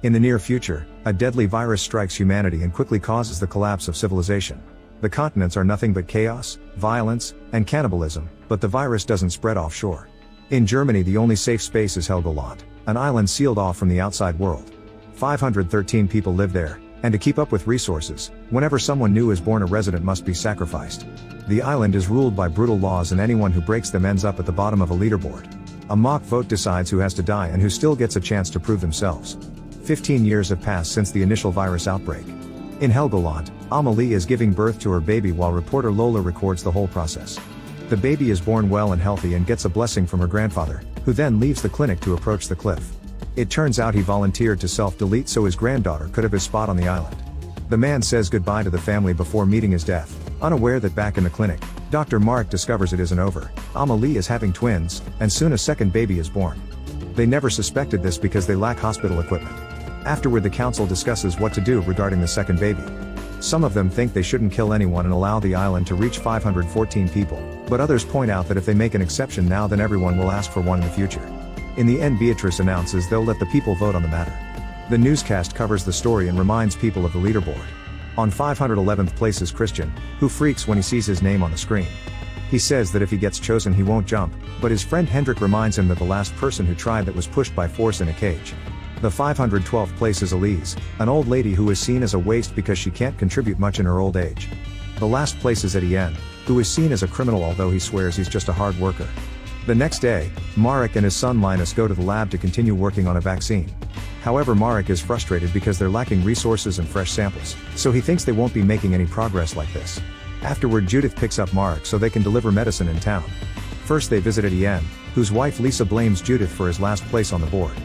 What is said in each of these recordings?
In the near future, a deadly virus strikes humanity and quickly causes the collapse of civilization. The continents are nothing but chaos, violence, and cannibalism, but the virus doesn't spread offshore. In Germany, the only safe space is Helgoland, an island sealed off from the outside world. 513 people live there, and to keep up with resources, whenever someone new is born, a resident must be sacrificed. The island is ruled by brutal laws, and anyone who breaks them ends up at the bottom of a leaderboard. A mock vote decides who has to die and who still gets a chance to prove themselves. 15 years have passed since the initial virus outbreak. In Helgoland, Amelie is giving birth to her baby while reporter Lola records the whole process. The baby is born well and healthy and gets a blessing from her grandfather, who then leaves the clinic to approach the cliff. It turns out he volunteered to self-delete so his granddaughter could have his spot on the island. The man says goodbye to the family before meeting his death, unaware that back in the clinic, Dr. Mark discovers it isn't over. Amelie is having twins, and soon a second baby is born. They never suspected this because they lack hospital equipment. Afterward, the council discusses what to do regarding the second baby. Some of them think they shouldn't kill anyone and allow the island to reach 514 people, but others point out that if they make an exception now, then everyone will ask for one in the future. In the end, Beatrice announces they'll let the people vote on the matter. The newscast covers the story and reminds people of the leaderboard. On 511th place is Christian, who freaks when he sees his name on the screen. He says that if he gets chosen he won't jump, but his friend Hendrik reminds him that the last person who tried that was pushed by force in a cage. The 512th place is Elise, an old lady who is seen as a waste because she can't contribute much in her old age. The last place is Etienne, who is seen as a criminal although he swears he's just a hard worker. The next day, Marek and his son Linus go to the lab to continue working on a vaccine. However, Marek is frustrated because they're lacking resources and fresh samples, so he thinks they won't be making any progress like this. Afterward, Judith picks up Marek so they can deliver medicine in town. First they visit Etienne, whose wife Lisa blames Judith for his last place on the board.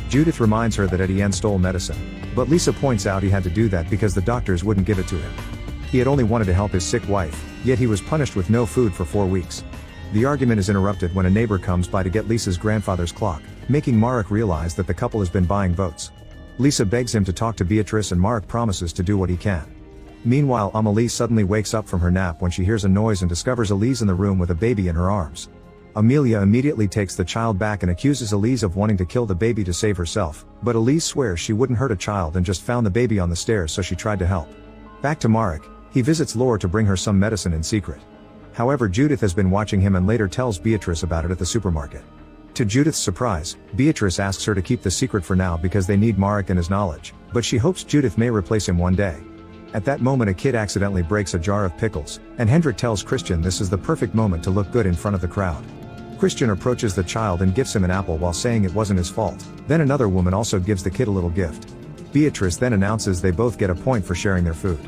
Judith reminds her that Etienne stole medicine, but Lisa points out he had to do that because the doctors wouldn't give it to him. He had only wanted to help his sick wife, yet he was punished with no food for 4 weeks. The argument is interrupted when a neighbor comes by to get Lisa's grandfather's clock, making Marek realize that the couple has been buying votes. Lisa begs him to talk to Beatrice and Marek promises to do what he can. Meanwhile, Amelie suddenly wakes up from her nap when she hears a noise and discovers Elise in the room with a baby in her arms. Amelia immediately takes the child back and accuses Elise of wanting to kill the baby to save herself, but Elise swears she wouldn't hurt a child and just found the baby on the stairs, so she tried to help. Back to Marek, he visits Laure to bring her some medicine in secret. However, Judith has been watching him and later tells Beatrice about it at the supermarket. To Judith's surprise, Beatrice asks her to keep the secret for now because they need Marek and his knowledge, but she hopes Judith may replace him one day. At that moment, a kid accidentally breaks a jar of pickles, and Hendrik tells Christian this is the perfect moment to look good in front of the crowd. Christian approaches the child and gives him an apple while saying it wasn't his fault. Then another woman also gives the kid a little gift. Beatrice then announces they both get a point for sharing their food.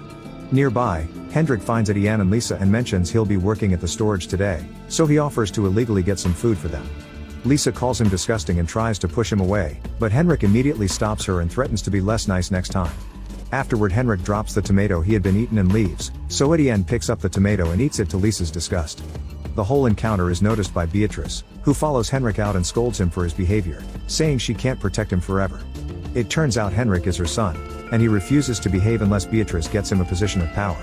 Nearby, Hendrik finds Etienne and Lisa and mentions he'll be working at the storage today, so he offers to illegally get some food for them. Lisa calls him disgusting and tries to push him away, but Hendrik immediately stops her and threatens to be less nice next time. Afterward, Hendrik drops the tomato he had been eaten and leaves, so Etienne picks up the tomato and eats it to Lisa's disgust. The whole encounter is noticed by Beatrice, who follows Hendrik out and scolds him for his behavior, saying she can't protect him forever. It turns out Hendrik is her son, and he refuses to behave unless Beatrice gets him a position of power.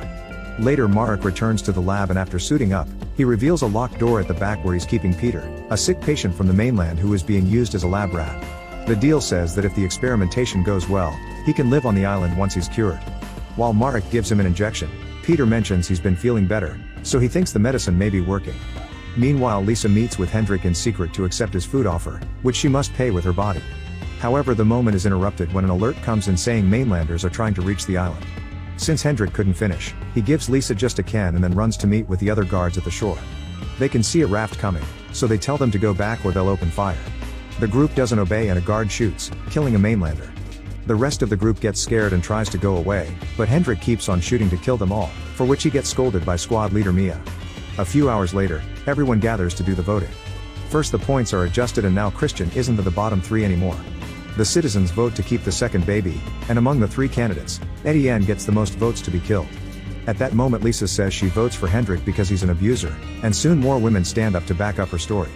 Later, Marek returns to the lab and after suiting up, he reveals a locked door at the back where he's keeping Peter, a sick patient from the mainland who is being used as a lab rat. The deal says that if the experimentation goes well, he can live on the island once he's cured. While Marek gives him an injection, Peter mentions he's been feeling better, so he thinks the medicine may be working. Meanwhile, Lisa meets with Hendrik in secret to accept his food offer, which she must pay with her body. However, the moment is interrupted when an alert comes in saying mainlanders are trying to reach the island. Since Hendrik couldn't finish, he gives Lisa just a can and then runs to meet with the other guards at the shore. They can see a raft coming, so they tell them to go back or they'll open fire. The group doesn't obey and a guard shoots, killing a mainlander. The rest of the group gets scared and tries to go away, but Hendrik keeps on shooting to kill them all, for which he gets scolded by squad leader Mia. A few hours later, everyone gathers to do the voting. First, the points are adjusted and now Christian isn't at the bottom 3 anymore. The citizens vote to keep the second baby, and among the 3 candidates, Etienne gets the most votes to be killed. At that moment, Lisa says she votes for Hendrik because he's an abuser, and soon more women stand up to back up her story.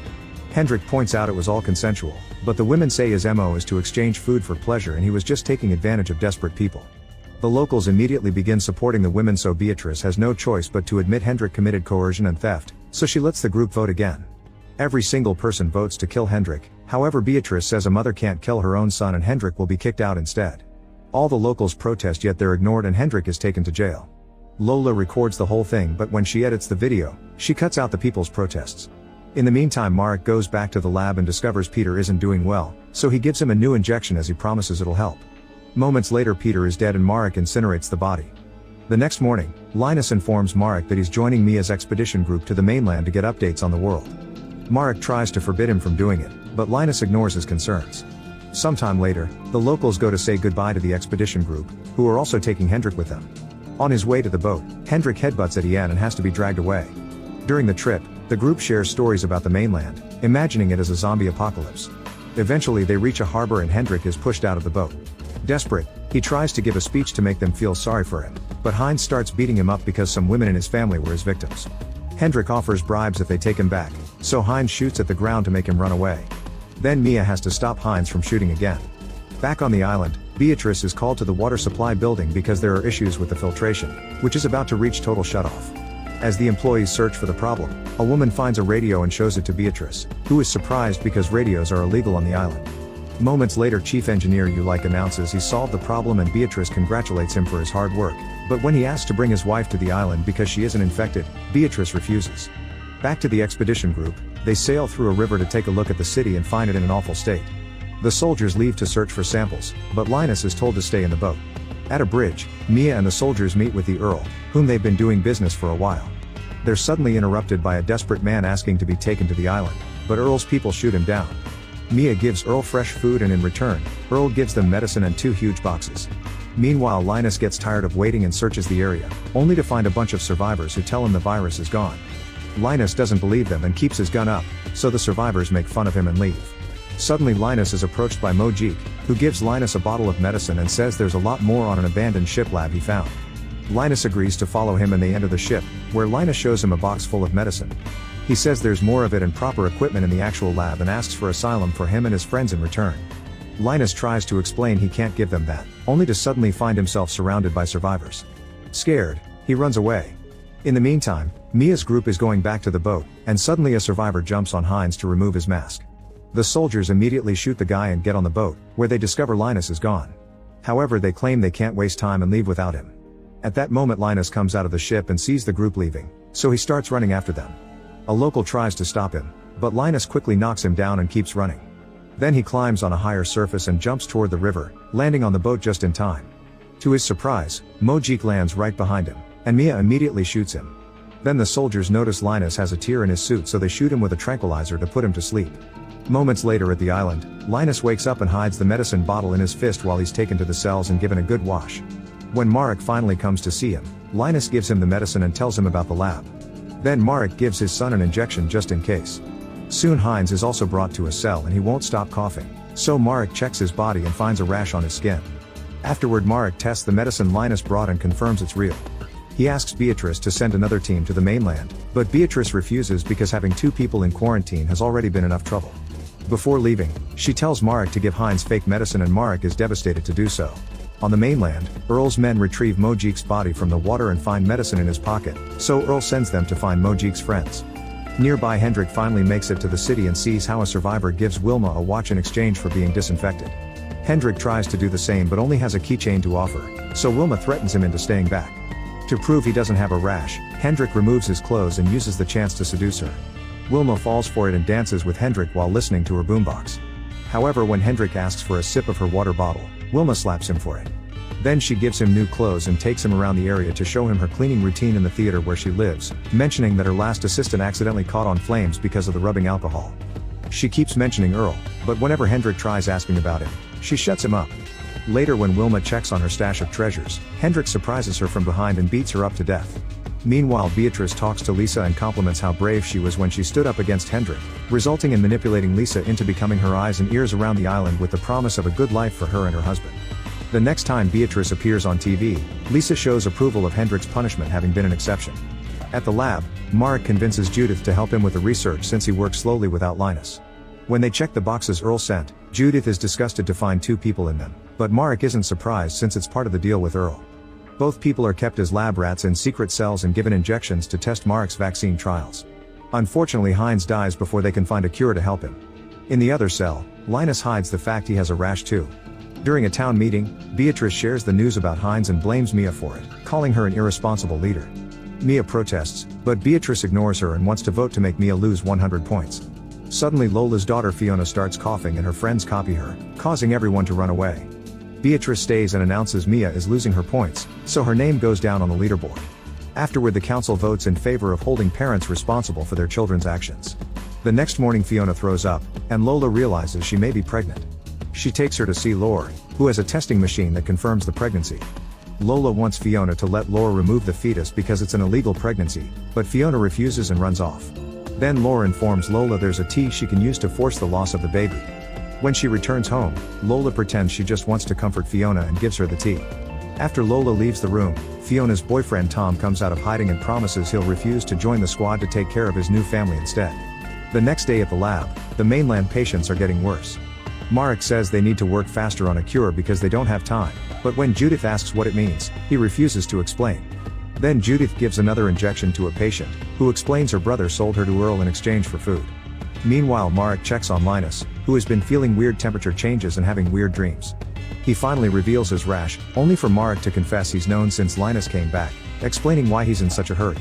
Hendrik points out it was all consensual, but the women say his MO is to exchange food for pleasure and he was just taking advantage of desperate people. The locals immediately begin supporting the women, so Beatrice has no choice but to admit Hendrik committed coercion and theft, so she lets the group vote again. Every single person votes to kill Hendrik, However, Beatrice says a mother can't kill her own son and Hendrik will be kicked out instead. All the locals protest, yet they're ignored and Hendrik is taken to jail. Lola records the whole thing, but when she edits the video, she cuts out the people's protests. In the meantime, Marek goes back to the lab and discovers Peter isn't doing well, so he gives him a new injection as he promises it'll help. Moments later, Peter is dead and Marek incinerates the body. The next morning, Linus informs Marek that he's joining Mia's expedition group to the mainland to get updates on the world. Marek tries to forbid him from doing it, but Linus ignores his concerns. Sometime later, the locals go to say goodbye to the expedition group, who are also taking Hendrik with them. On his way to the boat, Hendrik headbutts at Ian and has to be dragged away. During the trip, the group shares stories about the mainland, imagining it as a zombie apocalypse. Eventually they reach a harbor and Hendrik is pushed out of the boat. Desperate, he tries to give a speech to make them feel sorry for him, but Heinz starts beating him up because some women in his family were his victims. Hendrik offers bribes if they take him back, so Heinz shoots at the ground to make him run away. Then Mia has to stop Heinz from shooting again. Back on the island, Beatrice is called to the water supply building because there are issues with the filtration, which is about to reach total shutoff. As the employees search for the problem, a woman finds a radio and shows it to Beatrice, who is surprised because radios are illegal on the island. Moments later, Chief Engineer Ulik announces he solved the problem and Beatrice congratulates him for his hard work, but when he asks to bring his wife to the island because she isn't infected, Beatrice refuses. Back to the expedition group, they sail through a river to take a look at the city and find it in an awful state. The soldiers leave to search for samples, but Linus is told to stay in the boat. At a bridge, Mia and the soldiers meet with the Earl, whom they've been doing business for a while. They're suddenly interrupted by a desperate man asking to be taken to the island, but Earl's people shoot him down. Mia gives Earl fresh food and in return, Earl gives them medicine and 2 huge boxes. Meanwhile, Linus gets tired of waiting and searches the area, only to find a bunch of survivors who tell him the virus is gone. Linus doesn't believe them and keeps his gun up, so the survivors make fun of him and leave. Suddenly Linus is approached by Mojik, who gives Linus a bottle of medicine and says there's a lot more on an abandoned ship lab he found. Linus agrees to follow him and they enter the ship, where Linus shows him a box full of medicine. He says there's more of it and proper equipment in the actual lab and asks for asylum for him and his friends in return. Linus tries to explain he can't give them that, only to suddenly find himself surrounded by survivors. Scared, he runs away. In the meantime, Mia's group is going back to the boat, and suddenly a survivor jumps on Heinz to remove his mask. The soldiers immediately shoot the guy and get on the boat, where they discover Linus is gone. However, they claim they can't waste time and leave without him. At that moment, Linus comes out of the ship and sees the group leaving, so he starts running after them. A local tries to stop him, but Linus quickly knocks him down and keeps running. Then he climbs on a higher surface and jumps toward the river, landing on the boat just in time. To his surprise, Mojik lands right behind him, and Mia immediately shoots him. Then the soldiers notice Linus has a tear in his suit, so they shoot him with a tranquilizer to put him to sleep. Moments later at the island, Linus wakes up and hides the medicine bottle in his fist while he's taken to the cells and given a good wash. When Marek finally comes to see him, Linus gives him the medicine and tells him about the lab. Then Marek gives his son an injection just in case. Soon Heinz is also brought to a cell and he won't stop coughing, so Marek checks his body and finds a rash on his skin. Afterward, Marek tests the medicine Linus brought and confirms it's real. He asks Beatrice to send another team to the mainland, but Beatrice refuses because having 2 people in quarantine has already been enough trouble. Before leaving, she tells Marek to give Heinz fake medicine and Marek is devastated to do so. On the mainland, Earl's men retrieve Mojik's body from the water and find medicine in his pocket, so Earl sends them to find Mojik's friends. Nearby, Hendrik finally makes it to the city and sees how a survivor gives Wilma a watch in exchange for being disinfected. Hendrik tries to do the same but only has a keychain to offer, so Wilma threatens him into staying back. To prove he doesn't have a rash, Hendrik removes his clothes and uses the chance to seduce her. Wilma falls for it and dances with Hendrik while listening to her boombox. However, when Hendrik asks for a sip of her water bottle, Wilma slaps him for it. Then she gives him new clothes and takes him around the area to show him her cleaning routine in the theater where she lives, mentioning that her last assistant accidentally caught on flames because of the rubbing alcohol. She keeps mentioning Earl, but whenever Hendrik tries asking about him, she shuts him up. Later, when Wilma checks on her stash of treasures, Hendrik surprises her from behind and beats her up to death. Meanwhile, Beatrice talks to Lisa and compliments how brave she was when she stood up against Hendrik, resulting in manipulating Lisa into becoming her eyes and ears around the island with the promise of a good life for her and her husband. The next time Beatrice appears on TV, Lisa shows approval of Hendrik's punishment having been an exception. At the lab, Marek convinces Judith to help him with the research since he works slowly without Linus. When they check the boxes Earl sent, Judith is disgusted to find 2 people in them, but Marek isn't surprised since it's part of the deal with Earl. Both people are kept as lab rats in secret cells and given injections to test Marek's vaccine trials. Unfortunately, Heinz dies before they can find a cure to help him. In the other cell, Linus hides the fact he has a rash too. During a town meeting, Beatrice shares the news about Heinz and blames Mia for it, calling her an irresponsible leader. Mia protests, but Beatrice ignores her and wants to vote to make Mia lose 100 points. Suddenly Lola's daughter Fiona starts coughing and her friends copy her, causing everyone to run away. Beatrice stays and announces Mia is losing her points, so her name goes down on the leaderboard. Afterward the council votes in favor of holding parents responsible for their children's actions. The next morning Fiona throws up, and Lola realizes she may be pregnant. She takes her to see Laura, who has a testing machine that confirms the pregnancy. Lola wants Fiona to let Laura remove the fetus because it's an illegal pregnancy, but Fiona refuses and runs off. Then Laura informs Lola there's a tea she can use to force the loss of the baby. When she returns home, Lola pretends she just wants to comfort Fiona and gives her the tea. After Lola leaves the room, Fiona's boyfriend Tom comes out of hiding and promises he'll refuse to join the squad to take care of his new family instead. The next day at the lab, the mainland patients are getting worse. Marek says they need to work faster on a cure because they don't have time, but when Judith asks what it means, he refuses to explain. Then Judith gives another injection to a patient, who explains her brother sold her to Earl in exchange for food. Meanwhile Marek checks on Linus, who has been feeling weird temperature changes and having weird dreams. He finally reveals his rash, only for Marek to confess he's known since Linus came back, explaining why he's in such a hurry.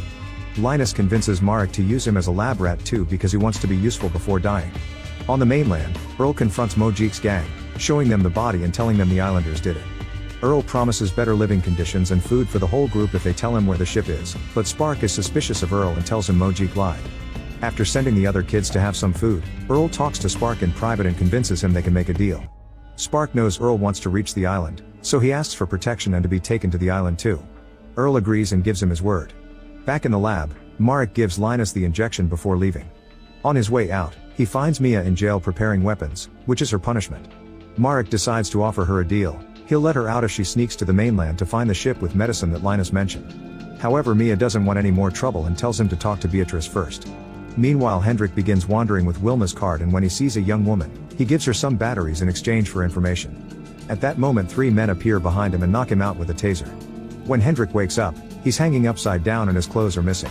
Linus convinces Marek to use him as a lab rat too because he wants to be useful before dying. On the mainland, Earl confronts Mojik's gang, showing them the body and telling them the islanders did it. Earl promises better living conditions and food for the whole group if they tell him where the ship is, but Spark is suspicious of Earl and tells him Mojik lied. After sending the other kids to have some food, Earl talks to Spark in private and convinces him they can make a deal. Spark knows Earl wants to reach the island, so he asks for protection and to be taken to the island too. Earl agrees and gives him his word. Back in the lab, Marek gives Linus the injection before leaving. On his way out, he finds Mia in jail preparing weapons, which is her punishment. Marek decides to offer her a deal. He'll let her out if she sneaks to the mainland to find the ship with medicine that Linus mentioned. However, Mia doesn't want any more trouble and tells him to talk to Beatrice first. Meanwhile Hendrik begins wandering with Wilma's cart, and when he sees a young woman, he gives her some batteries in exchange for information. At that moment 3 men appear behind him and knock him out with a taser. When Hendrik wakes up, he's hanging upside down and his clothes are missing.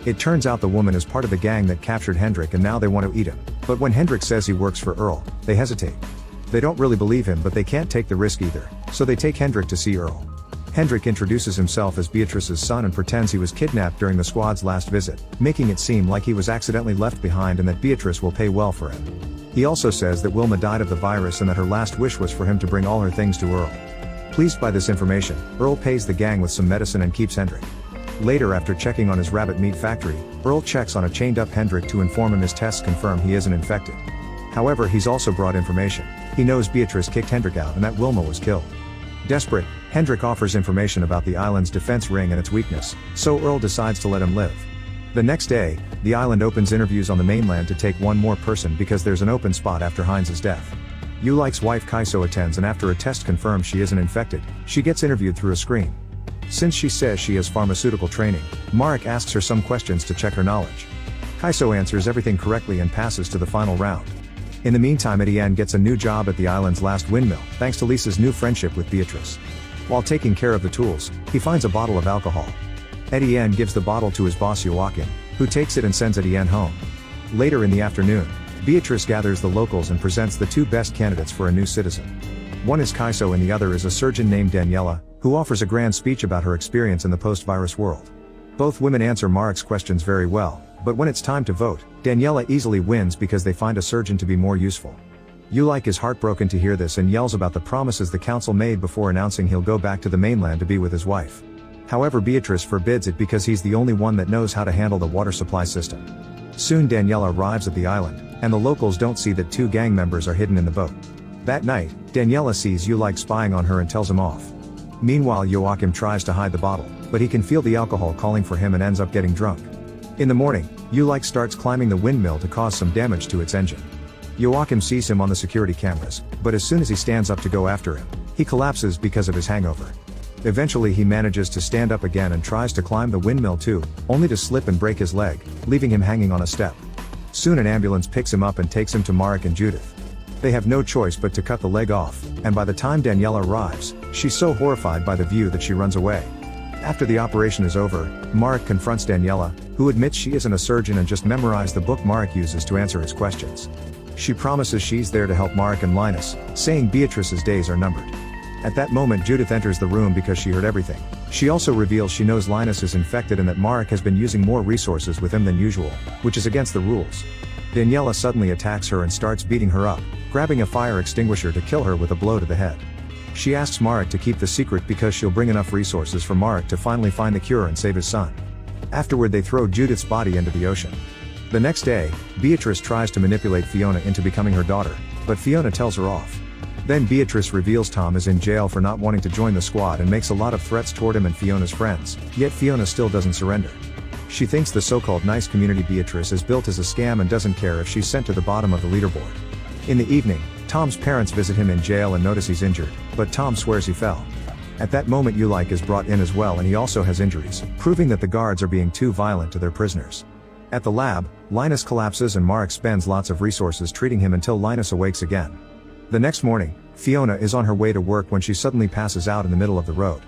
It turns out the woman is part of the gang that captured Hendrik and now they want to eat him. But when Hendrik says he works for Earl, they hesitate. They don't really believe him, but they can't take the risk either, so they take Hendrik to see Earl. Hendrik introduces himself as Beatrice's son and pretends he was kidnapped during the squad's last visit, making it seem like he was accidentally left behind and that Beatrice will pay well for him. He also says that Wilma died of the virus and that her last wish was for him to bring all her things to Earl. Pleased by this information, Earl pays the gang with some medicine and keeps Hendrik. Later, after checking on his rabbit meat factory, Earl checks on a chained-up Hendrik to inform him his tests confirm he isn't infected. However, he's also brought information. He knows Beatrice kicked Hendrik out and that Wilma was killed. Desperate, Hendrik offers information about the island's defense ring and its weakness, so Earl decides to let him live. The next day, the island opens interviews on the mainland to take one more person because there's an open spot after Heinz's death. Ulik's wife Kaiso attends, and after a test confirms she isn't infected, she gets interviewed through a screen. Since she says she has pharmaceutical training, Marek asks her some questions to check her knowledge. Kaiso answers everything correctly and passes to the final round. In the meantime, Etienne gets a new job at the island's last windmill, thanks to Lisa's new friendship with Beatrice. While taking care of the tools, he finds a bottle of alcohol. Etienne gives the bottle to his boss Joachim, who takes it and sends Etienne home. Later in the afternoon, Beatrice gathers the locals and presents the 2 best candidates for a new citizen. One is Kaiso and the other is a surgeon named Daniela, who offers a grand speech about her experience in the post-virus world. Both women answer Marek's questions very well, but when it's time to vote, Daniela easily wins because they find a surgeon to be more useful. Ulik is heartbroken to hear this and yells about the promises the council made before announcing he'll go back to the mainland to be with his wife. However, Beatrice forbids it because he's the only one that knows how to handle the water supply system. Soon Daniela arrives at the island, and the locals don't see that 2 gang members are hidden in the boat. That night, Daniela sees Ulik spying on her and tells him off. Meanwhile, Joachim tries to hide the bottle, but he can feel the alcohol calling for him and ends up getting drunk. In the morning, Ulik starts climbing the windmill to cause some damage to its engine. Joachim sees him on the security cameras, but as soon as he stands up to go after him, he collapses because of his hangover. Eventually he manages to stand up again and tries to climb the windmill too, only to slip and break his leg, leaving him hanging on a step. Soon an ambulance picks him up and takes him to Marek and Judith. They have no choice but to cut the leg off, and by the time Daniela arrives, she's so horrified by the view that she runs away. After the operation is over, Marek confronts Daniela, who admits she isn't a surgeon and just memorized the book Marek uses to answer his questions. She promises she's there to help Marek and Linus, saying Beatrice's days are numbered. At that moment Judith enters the room because she heard everything. She also reveals she knows Linus is infected and that Marek has been using more resources with him than usual, which is against the rules. Daniela suddenly attacks her and starts beating her up, grabbing a fire extinguisher to kill her with a blow to the head. She asks Marek to keep the secret because she'll bring enough resources for Marek to finally find the cure and save his son. Afterward they throw Judith's body into the ocean. The next day, Beatrice tries to manipulate Fiona into becoming her daughter, but Fiona tells her off. Then Beatrice reveals Tom is in jail for not wanting to join the squad and makes a lot of threats toward him and Fiona's friends, yet Fiona still doesn't surrender. She thinks the so-called nice community Beatrice is built as a scam and doesn't care if she's sent to the bottom of the leaderboard. In the evening, Tom's parents visit him in jail and notice he's injured, but Tom swears he fell. At that moment Ulik is brought in as well and he also has injuries, proving that the guards are being too violent to their prisoners. At the lab, Linus collapses and Marek spends lots of resources treating him until Linus awakes again. The next morning, Fiona is on her way to work when she suddenly passes out in the middle of the road.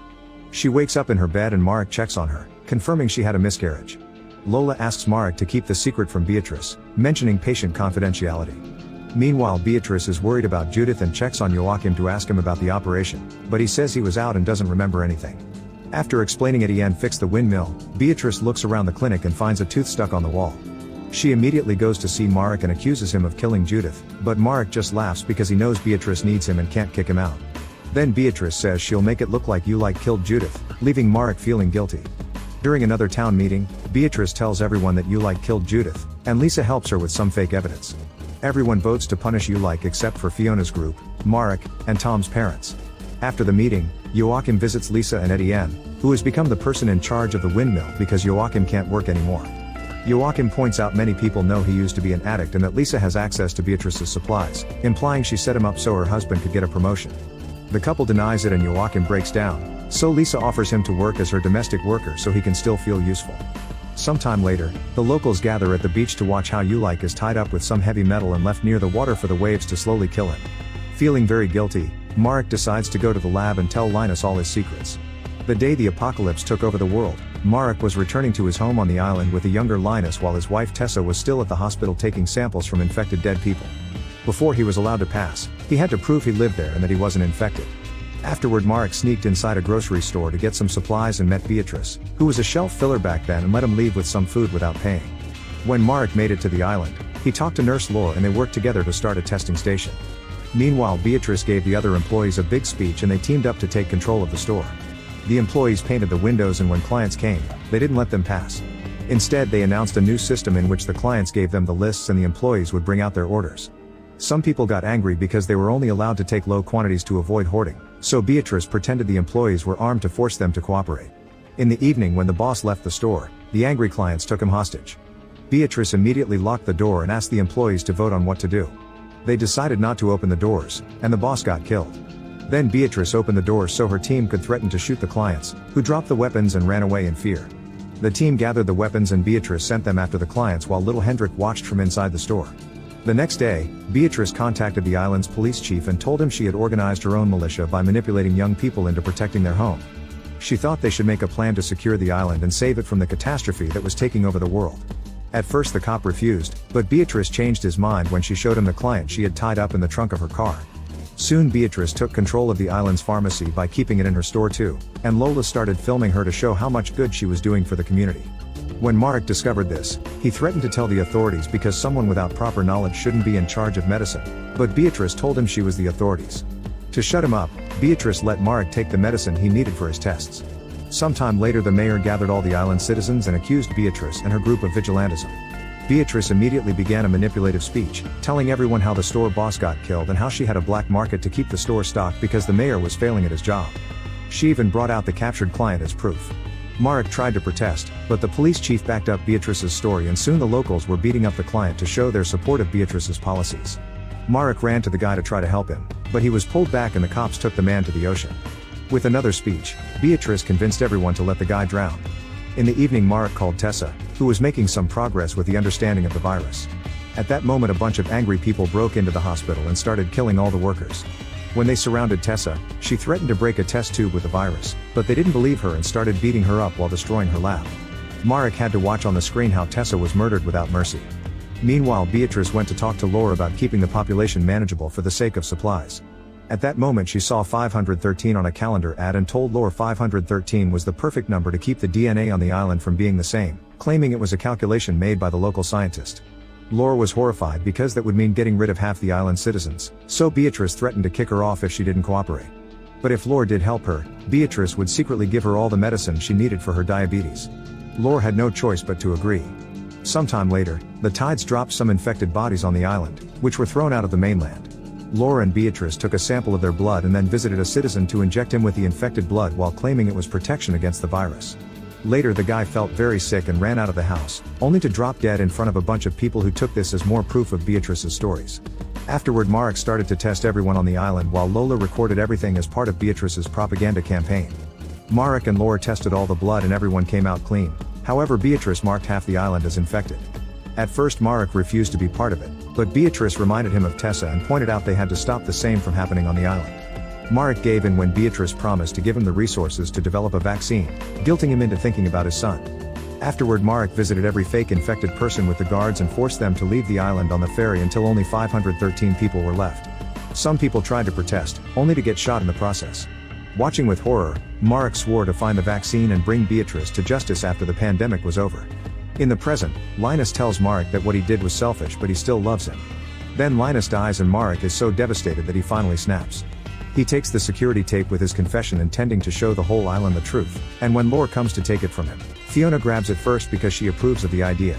She wakes up in her bed and Marek checks on her, confirming she had a miscarriage. Lola asks Marek to keep the secret from Beatrice, mentioning patient confidentiality. Meanwhile Beatrice is worried about Judith and checks on Joachim to ask him about the operation, but he says he was out and doesn't remember anything. After explaining Etienne fixed the windmill, Beatrice looks around the clinic and finds a tooth stuck on the wall. She immediately goes to see Marek and accuses him of killing Judith, but Marek just laughs because he knows Beatrice needs him and can't kick him out. Then Beatrice says she'll make it look like Ulik killed Judith, leaving Marek feeling guilty. During another town meeting, Beatrice tells everyone that Ulik killed Judith, and Lisa helps her with some fake evidence. Everyone votes to punish Ulik except for Fiona's group, Marek, and Tom's parents. After the meeting, Joachim visits Lisa and Etienne, who has become the person in charge of the windmill because Joachim can't work anymore. Joachim points out many people know he used to be an addict and that Lisa has access to Beatrice's supplies, implying she set him up so her husband could get a promotion. The couple denies it and Joachim breaks down, so Lisa offers him to work as her domestic worker so he can still feel useful. Sometime later, the locals gather at the beach to watch how Ulik is tied up with some heavy metal and left near the water for the waves to slowly kill him. Feeling very guilty, Marek decides to go to the lab and tell Linus all his secrets. The day the apocalypse took over the world, Marek was returning to his home on the island with a younger Linus while his wife Tessa was still at the hospital taking samples from infected dead people. Before he was allowed to pass, he had to prove he lived there and that he wasn't infected. Afterward Marek sneaked inside a grocery store to get some supplies and met Beatrice, who was a shelf filler back then, and let him leave with some food without paying. When Marek made it to the island, he talked to Nurse Laura and they worked together to start a testing station. Meanwhile Beatrice gave the other employees a big speech and they teamed up to take control of the store. The employees painted the windows and when clients came, they didn't let them pass. Instead they announced a new system in which the clients gave them the lists and the employees would bring out their orders. Some people got angry because they were only allowed to take low quantities to avoid hoarding, so Beatrice pretended the employees were armed to force them to cooperate. In the evening when the boss left the store, the angry clients took him hostage. Beatrice immediately locked the door and asked the employees to vote on what to do. They decided not to open the doors, and the boss got killed. Then Beatrice opened the doors so her team could threaten to shoot the clients, who dropped the weapons and ran away in fear. The team gathered the weapons and Beatrice sent them after the clients while little Hendrik watched from inside the store. The next day, Beatrice contacted the island's police chief and told him she had organized her own militia by manipulating young people into protecting their home. She thought they should make a plan to secure the island and save it from the catastrophe that was taking over the world. At first the cop refused, but Beatrice changed his mind when she showed him the client she had tied up in the trunk of her car. Soon Beatrice took control of the island's pharmacy by keeping it in her store too, and Lola started filming her to show how much good she was doing for the community. When Marek discovered this, he threatened to tell the authorities because someone without proper knowledge shouldn't be in charge of medicine, but Beatrice told him she was the authorities. To shut him up, Beatrice let Marek take the medicine he needed for his tests. Sometime later the mayor gathered all the island citizens and accused Beatrice and her group of vigilantism. Beatrice immediately began a manipulative speech, telling everyone how the store boss got killed and how she had a black market to keep the store stocked because the mayor was failing at his job. She even brought out the captured client as proof. Marek tried to protest, but the police chief backed up Beatrice's story and soon the locals were beating up the client to show their support of Beatrice's policies. Marek ran to the guy to try to help him, but he was pulled back and the cops took the man to the ocean. With another speech, Beatrice convinced everyone to let the guy drown. In the evening Marek called Tessa, who was making some progress with the understanding of the virus. At that moment a bunch of angry people broke into the hospital and started killing all the workers. When they surrounded Tessa, she threatened to break a test tube with the virus, but they didn't believe her and started beating her up while destroying her lab. Marek had to watch on the screen how Tessa was murdered without mercy. Meanwhile, Beatrice went to talk to Lore about keeping the population manageable for the sake of supplies. At that moment she saw 513 on a calendar ad and told Lore 513 was the perfect number to keep the DNA on the island from being the same, claiming it was a calculation made by the local scientist. Lore was horrified because that would mean getting rid of half the island's citizens, so Beatrice threatened to kick her off if she didn't cooperate. But if Lore did help her, Beatrice would secretly give her all the medicine she needed for her diabetes. Lore had no choice but to agree. Sometime later, the tides dropped some infected bodies on the island, which were thrown out of the mainland. Lore and Beatrice took a sample of their blood and then visited a citizen to inject him with the infected blood while claiming it was protection against the virus. Later the guy felt very sick and ran out of the house, only to drop dead in front of a bunch of people who took this as more proof of Beatrice's stories. Afterward, Marek started to test everyone on the island while Lola recorded everything as part of Beatrice's propaganda campaign. Marek and Lore tested all the blood and everyone came out clean. However, Beatrice marked half the island as infected. At first Marek refused to be part of it, but Beatrice reminded him of Tessa and pointed out they had to stop the same from happening on the island. Marek gave in when Beatrice promised to give him the resources to develop a vaccine, guilting him into thinking about his son. Afterward, Marek visited every fake infected person with the guards and forced them to leave the island on the ferry until only 513 people were left. Some people tried to protest, only to get shot in the process. Watching with horror, Marek swore to find the vaccine and bring Beatrice to justice after the pandemic was over. In the present, Linus tells Marek that what he did was selfish but he still loves him. Then Linus dies and Marek is so devastated that he finally snaps. He takes the security tape with his confession intending to show the whole island the truth, and when Lore comes to take it from him, Fiona grabs it first because she approves of the idea.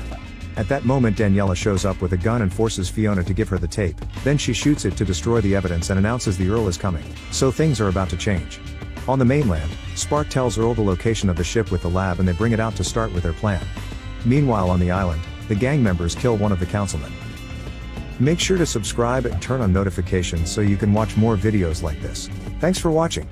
At that moment Daniela shows up with a gun and forces Fiona to give her the tape, then she shoots it to destroy the evidence and announces the Earl is coming, so things are about to change. On the mainland, Spark tells Earl the location of the ship with the lab and they bring it out to start with their plan. Meanwhile on the island, the gang members kill one of the councilmen. Make sure to subscribe and turn on notifications so you can watch more videos like this. Thanks for watching.